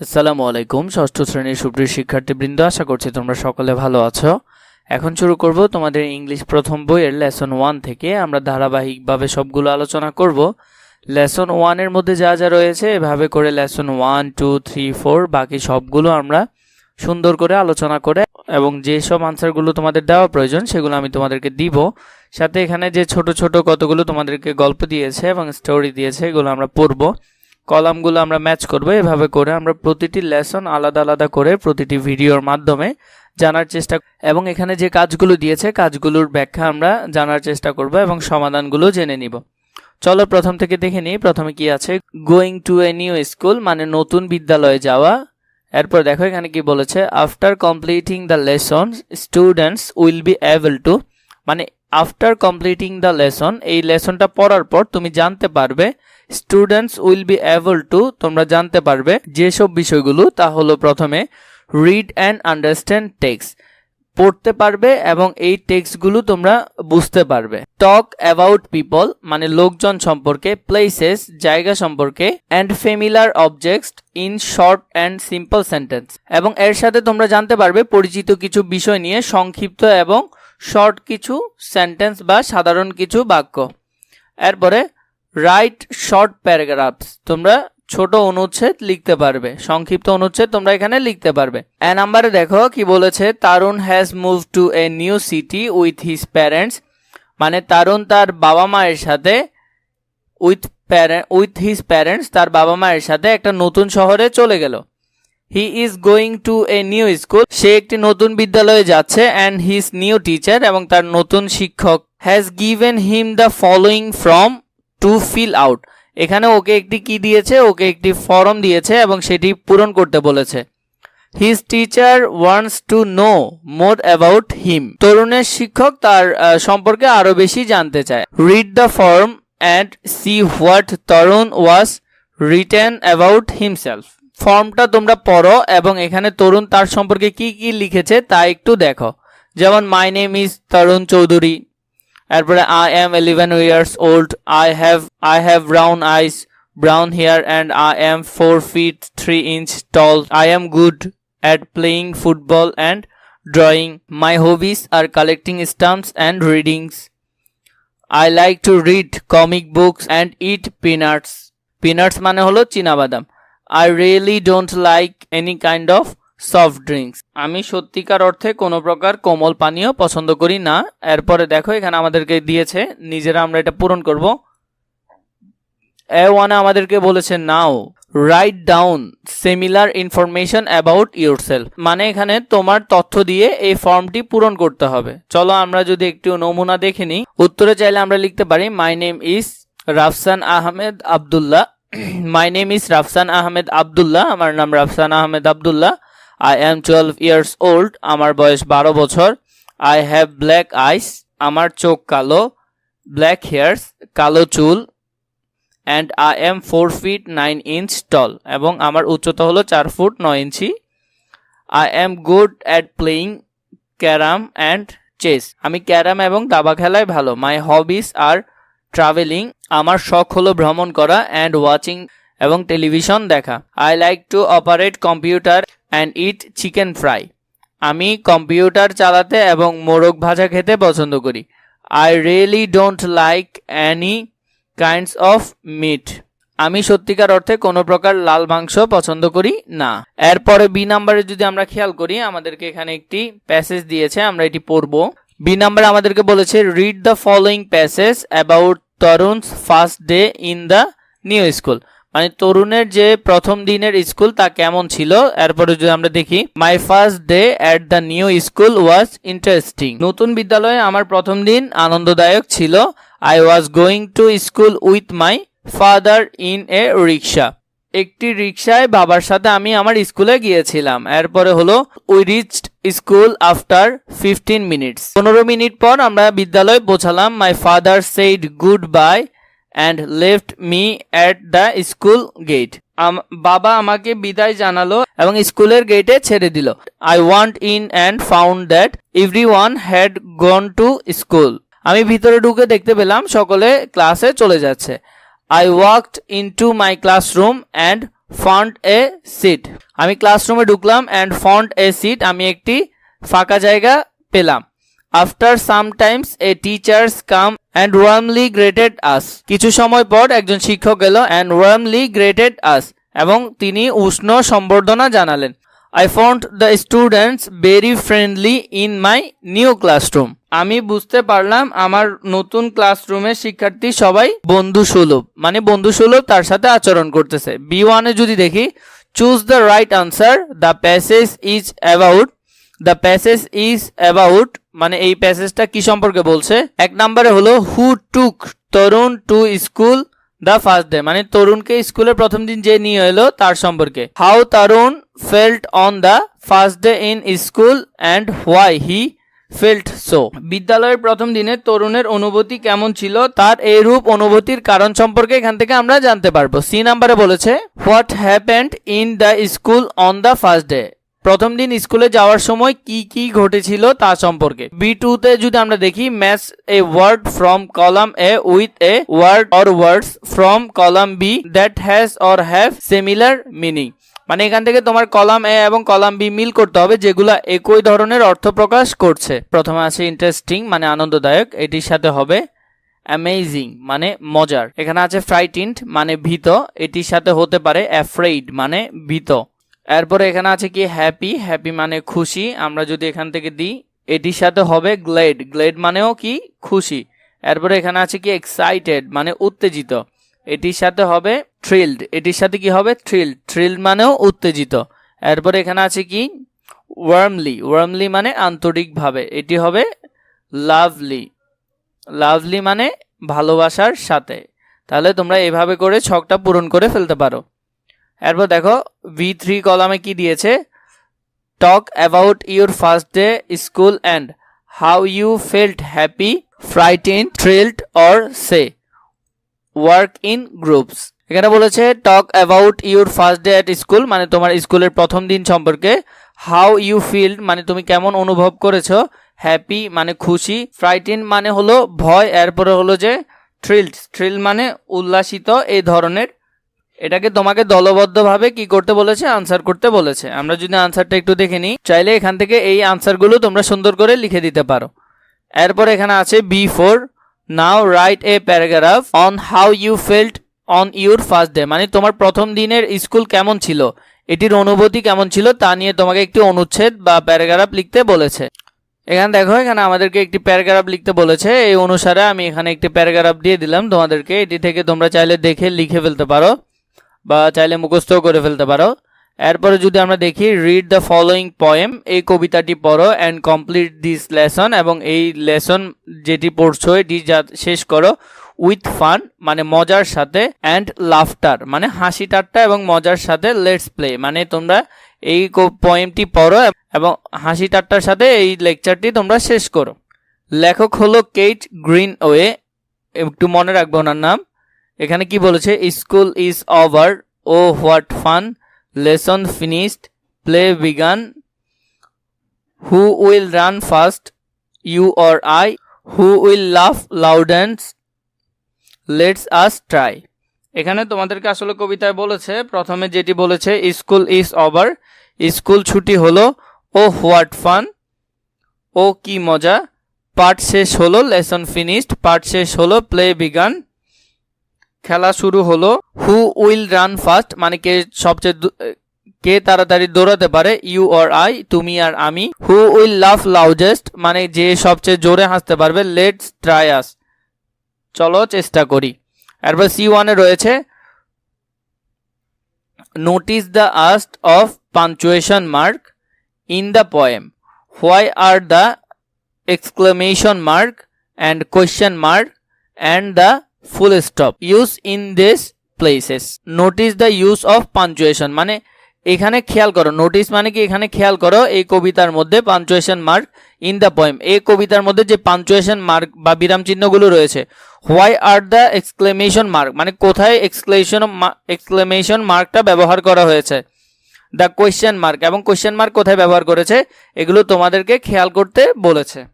আসসালামু আলাইকুম। ষষ্ঠ শ্রেণীর সুপ্রিয় শিক্ষার্থীবৃন্দ, আশা করছি তোমরা সকলে ভালো আছো। এখন শুরু করব তোমাদের ইংলিশ প্রথম বইয়ের লেসন 1 থেকে। আমরা ধারাবাহিকভাবে সবগুলো আলোচনা করব। লেসন 1 এর মধ্যে যা যা রয়েছে এভাবে করে লেসন 1, 2, 3, 4 বাকি সবগুলো আমরা সুন্দর করে আলোচনা করে এবং যেসব আনসারগুলো তোমাদের দেওয়া প্রয়োজন সেগুলো আমি তোমাদেরকে দিব। সাথে এখানে যে ছোট ছোট কতগুলো তোমাদেরকে গল্প দিয়েছে এবং স্টোরি দিয়েছে এগুলো আমরা পড়ব। কলামগুলো আমরা ম্যাচ করব। এভাবে করে আমরা প্রতিটি লেসন আলাদা আলাদা করে প্রতিটি ভিডিওর মাধ্যমে জানার চেষ্টা এবং এখানে যে কাজগুলো দিয়েছে কাজগুলোর ব্যাখ্যা আমরা জানার চেষ্টা করব এবং সমাধানগুলো জেনে নিব। চলো প্রথম থেকে দেখে নিই। প্রথমে কি আছে, going to a new school মানে নতুন বিদ্যালয়ে যাওয়া। এরপর দেখো এখানে কি বলেছে, after completing the lesson students will be able to, মানে আফটার কমপ্লিটিং দ্য লেসন এই লেসনটা পড়ার পর তুমি জানতে পারবে, students will be able to তোমরা জানতে পারবে যেসব বিষয়গুলো, তা হলো প্রথমে রিড অ্যান্ড আন্ডারস্ট্যান্ড টেক্সট, পড়তে পারবে এবং এই টেক্সটগুলো তোমরা বুঝতে পারবে। টক অ্যাবাউট পিপল মানে লোকজন সম্পর্কে, প্লেসেস জায়গা সম্পর্কে, and familiar objects in short and simple sentence, এবং এর সাথে তোমরা জানতে পারবে পরিচিত কিছু বিষয় নিয়ে সংক্ষিপ্ত এবং শর্ট কিছু সেন্টেন্স বা সাধারণ কিছু বাক্য। এরপরে রাইট শর্ট প্যারাগ্রাফস, তোমরা ছোট অনুচ্ছেদ লিখতে পারবে, সংক্ষিপ্ত অনুচ্ছেদ তোমরা এখানে লিখতে পারবে। এ নাম্বারে দেখো কি বলেছে, Tarun has move to a new city with his parents, মানে তারুণ তার বাবা মায়ের সাথে উইথ হিজ প্যারেন্টস তার বাবা মায়ের সাথে একটা নতুন শহরে চলে গেল। He is going to a new school, সে একটি নতুন বিদ্যালয়ে যাচ্ছে। অ্যান্ড হিজ নিউ টিচার, এবং তার নতুন শিক্ষক, has given him the following form to fill out, এখানে ওকে একটি কি দিয়েছে, ওকে একটি ফর্ম দিয়েছে এবং সেটি পূরণ করতে বলেছে। His teacher wants to know more about him, তরুণের শিক্ষক তার সম্পর্কে আরো বেশি জানতে চায়। Read the form and see what Tarun was written about himself, ফর্মটা তোমরা পড়ো এবং এখানে তরুণ তার সম্পর্কে কি কি লিখেছে তা একটু দেখো। যেমন মাই নেম ইজ তরুণ চৌধুরী, এরপরে I am 11 years old, I have brown eyes, brown hair, and I am 4 feet 3 inches tall. I am good at playing football and drawing. My hobbies are collecting stamps and readings. I like to read comic books and eat peanuts. Peanuts মানে হলো চীনাবাদাম। I really don't like any kind of soft drinks, আমি সত্যিকার অর্থে কোনো প্রকার কোমল পানীয় পছন্দ করি না। এরপরে দেখো এখানে আমাদেরকে দিয়েছে, নিজেরা আমরা এটা পূরণ করব। A1 আমাদেরকে বলেছে now write down similar information about yourself, মানে এখানে তোমার তথ্য দিয়ে এই ফর্মটি পূরণ করতে হবে। চলো আমরা যদি একটু নমুনা দেখে নিই। উত্তরে চাইলে আমরা লিখতে পারি my name is Rafsan Ahmed Abdullah. My name is Rafsan Ahmed Abdullah, আমার নাম Rafsan Ahmed Abdullah. I am 12 years old, আমার বয়স 12 বছর। I have black eyes, আমার চোখ কালো। black hairs, কালো চুল। and I am 4 feet 9 inches tall, এবং আমার উচ্চতা হলো 4 foot 9 inch. I am good at playing carom and chess, আমি ক্যারাম এবং দাবা খেলায় ভালো। My hobbies are traveling, আমার শখ হলো ভ্রমণ করা। and watching, এবং টেলিভিশন দেখা। I like to operate computer and eat chicken fry, আমি কম্পিউটার চালাতে এবং মোরগ ভাজা খেতে পছন্দ করি। I really don't like any kinds of meat, আমি সত্যিকার অর্থে কোনো প্রকার লাল মাংস পছন্দ করি না। এরপরে বি নাম্বারে যদি আমরা খেয়াল করি, আমাদেরকে এখানে একটি প্যাসেজ দিয়েছে, আমরা এটি পড়ব। বি নাম্বারে আমাদেরকে বলেছে read the following passage about Tarun's first day in the new school, মানে তরুণের যে প্রথম দিনের স্কুল তা কেমন ছিল। এরপরে যদি আমরা দেখি, my first day at the new school was interesting, নতুন বিদ্যালয়ে আমার প্রথম দিন আনন্দদায়ক ছিল। I was going to school with my father in a rickshaw, একটি রিক্সায় বাবার সাথে আমি আমার স্কুলে গিয়েছিলাম। এরপরে হলো we reached school after 15 minutes, 15 minute পর আমরা বিদ্যালয়ে পৌঁছালাম। My father said good bye and left me at the school gate, বাবা আমাকে বিদায় জানালো এবং স্কুলের গেটে ছেড়ে দিল। I went in and found that everyone had gone to school, আমি ভিতরে ঢুকে দেখতে পেলাম সকলে ক্লাসে চলে যাচ্ছে। I walked into my classroom and found a seat, আমি ক্লাসরুমে ঢুকলাম অ্যান্ড ফাউন্ড এ সিট, আমি একটি ফাঁকা জায়গা পেলাম। After sometimes a teachers come and warmly greeted us, কিছু সময় পর একজন শিক্ষক এলো অ্যান্ড ওয়ার্মলি গ্রেটেড আস, এবং তিনি উষ্ণ সম্বর্ধনা জানালেন। I found the students very friendly in my new classroom, আমি বুঝতে পারলাম আমার নতুন ক্লাসরুমের শিক্ষার্থী সবাই বন্ধুসুলভ, মানে বন্ধুসুলভ তার সাথে আচরণ করতেছে। B1 এ যদি দেখি, choose the right answer, the passage is about, the passage is about মানে এই প্যাসেজটা কি সম্পর্কে বলছে। এক নম্বরে হলো who took Tarun to school the first day, মানে তরুণকে স্কুলের প্রথম দিন যে নিয়ে এলো তার সম্পর্কে। How Tarun felt on the first day in school and why he felt so, বিদ্যালয়ের প্রথম দিনে তরুণের অনুভূতি কেমন ছিল, তার এইরূপ অনুভূতির কারণ সম্পর্কে এখান থেকে আমরা জানতে পারবো। সি নাম্বারে বলেছে what happened in the school on the first day, প্রথম দিন স্কুলে যাওয়ার সময় কি কি ঘটেছিল তা সম্পর্কে। B2 তে যদি আমরা দেখি, match a word from column A with a word or words from column B that has or have similar meaning, মানে এখান থেকে তোমার কলাম এ এবং কলাম বি মিল করতে হবে যেগুলা একই ধরনের অর্থ প্রকাশ করছে। প্রথমে আছে ইন্টারেস্টিং মানে আনন্দদায়ক, এটির সাথে হবে অ্যামেজিং মানে মজার। এখানে আছে ফ্রাইটেন্ড মানে ভীত, এটির সাথে হতে পারে অ্যাফ্রেইড মানে ভীত। এরপরে এখানে আছে কি হ্যাপি, হ্যাপি মানে খুশি, আমরা যদি এখান থেকে দিই এটির সাথে হবে গ্লেড, গ্লেড মানেও কি খুশি। এরপরে এখানে আছে কি এক্সাইটেড মানে উত্তেজিত, এটির সাথে হবে থ্রিলড, এটির সাথে কি হবে থ্রিলড, থ্রিলড মানেও উত্তেজিত। এরপরে এখানে আছে কি ওয়ার্মলি, ওয়ার্মলি মানে আন্তরিকভাবে, এটি হবে লাভলি, লাভলি মানে ভালোবাসার সাথে। তাহলে তোমরা এভাবে করে ছকটা পূরণ করে ফেলতে পারো। এরপর দেখো V3 কলামে কি দিয়েছে, talk about your first day school and how you felt happy, frightened, thrilled or say work in groups. এখানে বলেছে talk about your first day at school মানে তোমার স্কুলের প্রথম দিন সম্পর্কে, হাউ ইউ ফিল মানে তুমি কেমন অনুভব করেছো, হ্যাপি মানে খুশি, ফ্রাইটেন্ড মানে হলো ভয়, এরপরে হলো যে থ্রিলড, থ্রিল মানে উল্লাসিত, এই ধরনের। এটাকে তোমাকে দলবদ্ধভাবে কি করতে বলেছে, আনসার করতে বলেছে। আমরা যদি আনসারটা একটু দেখে নিই, চাইলে এখান থেকে এই আনসারগুলো তোমরা সুন্দর করে লিখে দিতে পারো। এরপর এখানে আছে B4, now write a paragraph on how you felt on your first day, মানে তোমার প্রথম দিনের স্কুল কেমন ছিল, এটির অনুভূতি কেমন ছিল তা নিয়ে তোমাকে একটি অনুচ্ছেদ বা প্যারাগ্রাফ লিখতে বলেছে। এখানে দেখো, এখানে আমাদেরকে একটি প্যারাগ্রাফ লিখতে বলেছে, এই অনুসারে আমি এখানে একটি প্যারাগ্রাফ দিয়ে দিলাম তোমাদেরকে। এটি থেকে তোমরা চাইলে দেখে লিখে ফেলতে পারো বা চাইলে মুখস্থ করে ফেলতে পারো। এরপরে যদি আমরা দেখি, রিড দ্য ফলোয়িং পোয়েম, এই কবিতাটি পড়ো অ্যান্ড কমপ্লিট দিস লেসন, এবং এই লেসন যেটি পড়ছো এটি শেষ করো উইথ ফান মানে মজার সাথে, অ্যান্ড লাফটার মানে হাসি ঠাট্টা এবং মজার সাথে, লেটস প্লে মানে তোমরা এই পোয়েমটি পড়ো এবং হাসি ঠাট্টার সাথে এই লেকচারটি তোমরা শেষ করো। লেখক হলো কেট গ্রিনওয়ে, একটু মনে রাখবো ওনার নাম। এখানে কি বলেছে, school is over, oh what fun, lesson finished, play began, who will run fast, you or I, who will laugh loudest, let's us try. এখানে তোমাদেরকে আসলে কবিতায় বলেছে, প্রথমে যেটি বলেছে স্কুল ইজ ওভার, স্কুল ছুটি হলো, ও হোয়াট ফান ও কি মজা, পাঠ শেষ হলো, লেসন ফিনিশড পাঠ শেষ হলো, প্লে বিগান খেলা শুরু হলো, হু উইল রান ফাস্ট মানে কে তাড়াতাড়ি দৌড়াতে পারে, ইউ অর আই তুমি আর আমি, হু উইল লাফ লাউডেস্ট মানে যে সবচেয়ে জোরে হাসতে পারবে, লেটস ট্রাই আস চলো চেষ্টা করি। এরপর C1 এ রয়েছে notice the asked of punctuation mark in the poem, why are the exclamation mark and question mark and the full stop use in this places. Notice the use of punctuation মানে এখানে খেয়াল করো, notice মানে কি এখানে খেয়াল করো এই কবিতার মধ্যে punctuation mark in the poem, এই কবিতার মধ্যে যে পাঞ্চুয়েশন মার্ক বা বিরাম চিহ্নগুলো রয়েছে, why are the exclamation mark মানে কোথায় এক্সক্লেমেশন মার্কটা ব্যবহার করা হয়েছে, দ্য কোয়েশ্চেন মার্ক এবং কোয়েশ্চেন মার্ক কোথায় ব্যবহার করেছে, এগুলো তোমাদেরকে খেয়াল করতে বলেছে।